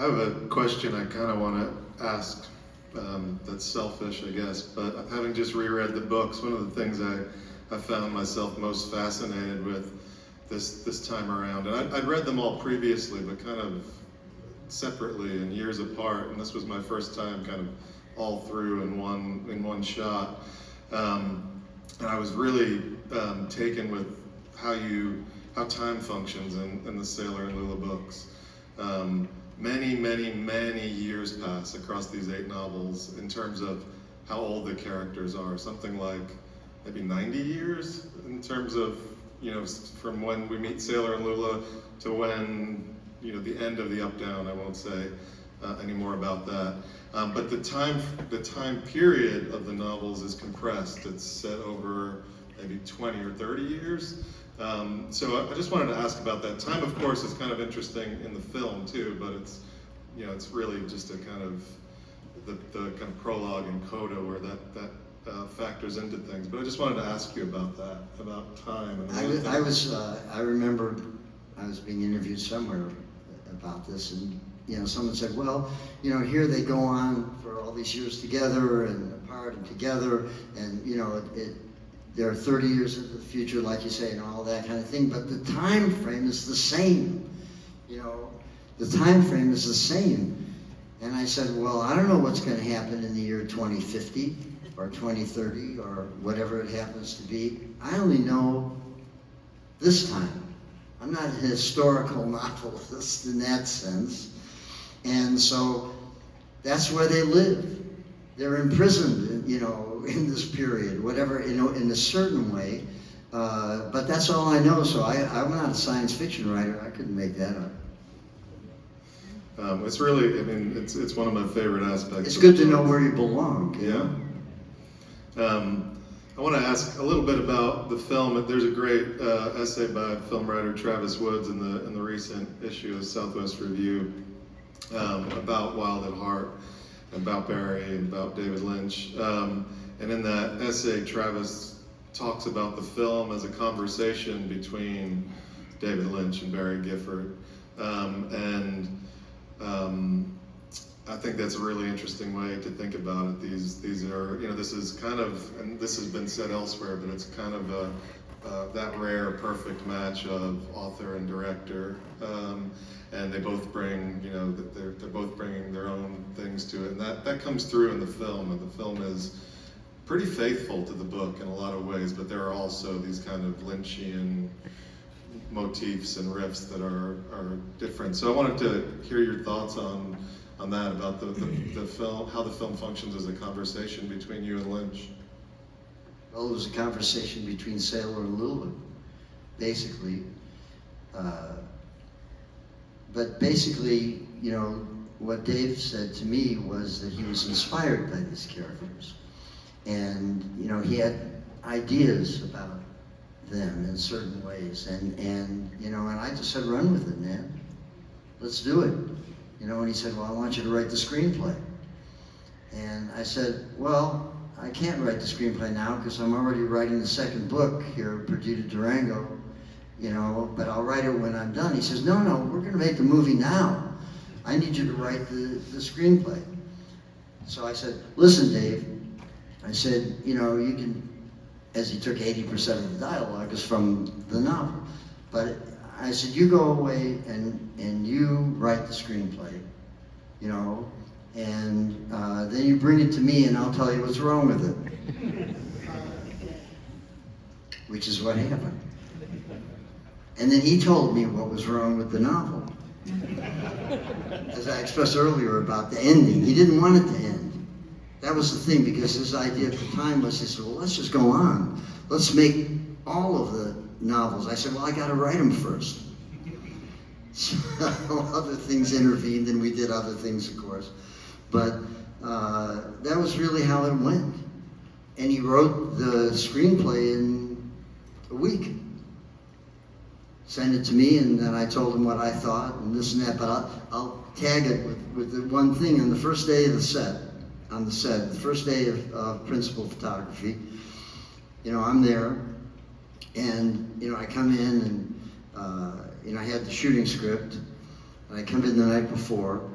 have a question I kind of want to ask. That's selfish, I guess, but having just reread the books, one of the things I found myself most fascinated with this time around, and I'd read them all previously, but kind of separately and years apart, and this was my first time kind of all through in one shot. And I was really taken with how time functions in the Sailor and Lula books. Many years pass across these 8 novels in terms of how old the characters are. Something like maybe 90 years in terms of, from when we meet Sailor and Lula to when, the end of the Up-Down. I won't say any more about that. But the time period of the novels is compressed. It's set over maybe 20 or 30 years. So I just wanted to ask about that. Time, of course, is kind of interesting in the film too, but it's really just a kind of the kind of prologue and coda where that factors into things. But I just wanted to ask you about that, about time. And I remember I was being interviewed somewhere about this, and someone said, well, here they go on for all these years together and apart and together, and they're 30 years into the future, like you say, and all that kind of thing, but the time frame is the same. The time frame is the same. And I said, well, I don't know what's going to happen in the year 2050 or 2030 or whatever it happens to be. I only know this time. I'm not a historical novelist in that sense. And so that's where they live. They're imprisoned, in this period, whatever, in a certain way. But that's all I know, so I'm not a science fiction writer. I couldn't make that up. It's really, it's one of my favorite aspects. It's good to know where you belong. Yeah. I want to ask a little bit about the film. There's a great essay by film writer Travis Woods in the recent issue of Southwest Review about Wild at Heart, about Barry, and about David Lynch. And in that essay, Travis talks about the film as a conversation between David Lynch and Barry Gifford. I think that's a really interesting way to think about it. These are, this is kind of, and this has been said elsewhere, but it's kind of that rare perfect match of author and director. And they both bring, they're both bringing their own things to it, and that comes through in the film. And the film is pretty faithful to the book in a lot of ways, but there are also these kind of Lynchian motifs and riffs that are different. So I wanted to hear your thoughts on that, about the film, how the film functions as a conversation between you and Lynch. Well, it was a conversation between Sailor and Lula, basically. But basically, what Dave said to me was that he was inspired by these characters. And, he had ideas about them in certain ways. And I just said, run with it, man. Let's do it. And he said, well, I want you to write the screenplay. And I said, well, I can't write the screenplay now because I'm already writing the second book here, Perdita Durango, but I'll write it when I'm done. He says, no, we're going to make the movie now. I need you to write the screenplay. So I said, listen, Dave, I said, you can, as he took 80% of the dialogue is from the novel, but I said, you go away and you write the screenplay, and then you bring it to me and I'll tell you what's wrong with it. Which is what happened. And then he told me what was wrong with the novel. As I expressed earlier about the ending, he didn't want it to end. That was the thing, because his idea at the time was, he said, well, let's just go on. Let's make all of the novels. I said, well, I got to write them first. So other things intervened, and we did other things, of course. But that was really how it went. And he wrote the screenplay in a week. Sent it to me, and then I told him what I thought, and this and that, but I'll tag it with the one thing. On the first day of the set, the first day of principal photography, I'm there, and, I come in, and, I had the shooting script, and I come in the night before,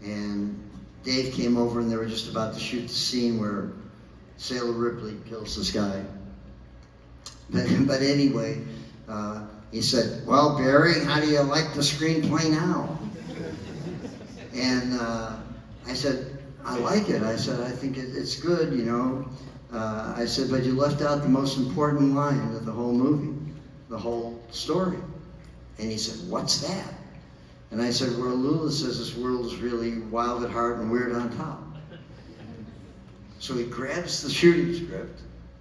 And Dave came over and they were just about to shoot the scene where Sailor Ripley kills this guy. But anyway, he said, "Well, Barry, how do you like the screenplay now?" And I said, "I like it." I said, "I think it's good, you know." I said, "But you left out the most important line of the whole movie, the whole story." And he said, "What's that?" And I said, "Where Lula says this world is really wild at heart and weird on top." So he grabs the shooting script.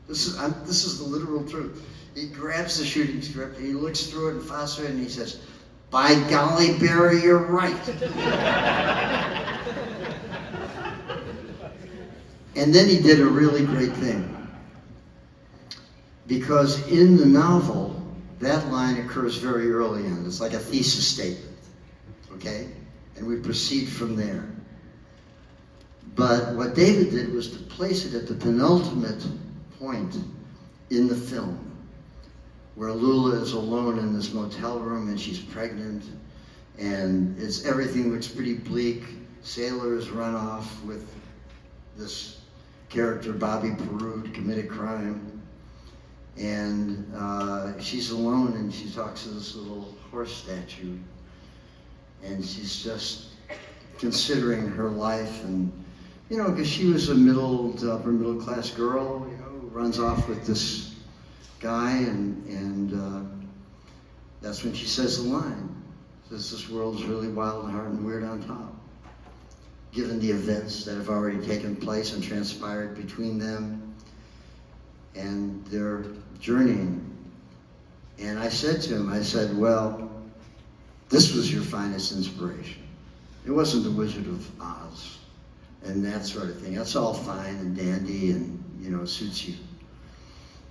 This is the literal truth. He grabs the shooting script, and he looks through it and files through it, and he says, "By golly, Barry, you're right." And then he did a really great thing. Because in the novel, that line occurs very early on. It's like a thesis statement, okay? And we proceed from there. But what David did was to place it at the penultimate point in the film, where Lula is alone in this motel room and she's pregnant, and everything looks pretty bleak. Sailors run off with this character, Bobby Peru, to commit a crime. And she's alone and she talks to this little horse statue. And she's just considering her life, and, you know, because she was a middle to upper middle class girl, you know, who runs off with this guy, and that's when she says the line. Says, "This world's really wild and hard and weird on top." Given the events that have already taken place and transpired between them and their journeying. And I said to him, I said, "Well, this was your finest inspiration. It wasn't the Wizard of Oz and that sort of thing. That's all fine and dandy and, you know, suits you.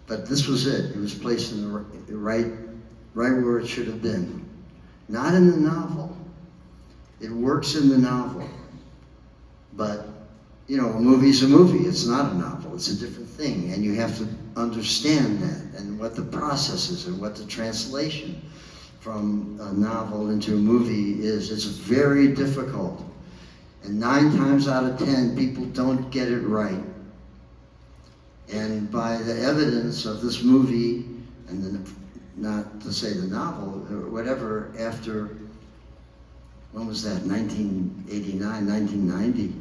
But this was it. It was placed in the right where it should have been. Not in the novel. It works in the novel. But, you know, a movie's a movie. It's not a novel. It's a different thing. And you have to understand that and what the process is and what the translation from a novel into a movie is. It's very difficult. And 9 times out of 10, people don't get it right. And by the evidence of this movie, and then, not to say the novel, or whatever, after, when was that, 1989, 1990,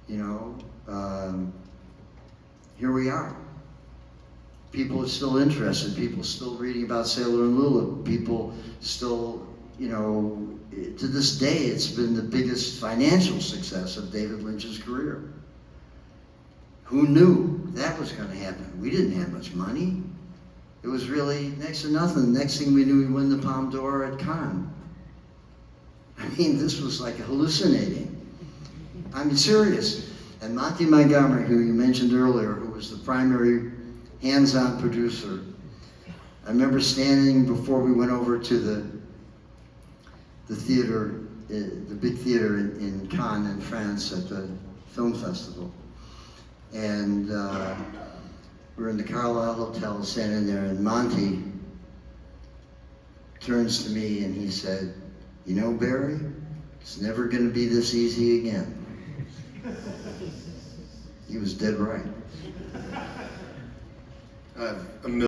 you know, here we are. People are still interested. People still reading about Sailor and Lula. People still, you know, to this day, it's been the biggest financial success of David Lynch's career. Who knew that was going to happen? We didn't have much money. It was really next to nothing. Next thing we knew, we won the Palme d'Or at Cannes. I mean, this was like hallucinating. I'm serious. And Monty Montgomery, who you mentioned earlier, who was the primary hands-on producer, I remember standing before we went over to the theater, the big theater in Cannes in France at the film festival. And we're in the Carlisle Hotel standing there, and Monty turns to me and he said, "You know, Barry, it's never going to be this easy again." He was dead right. A million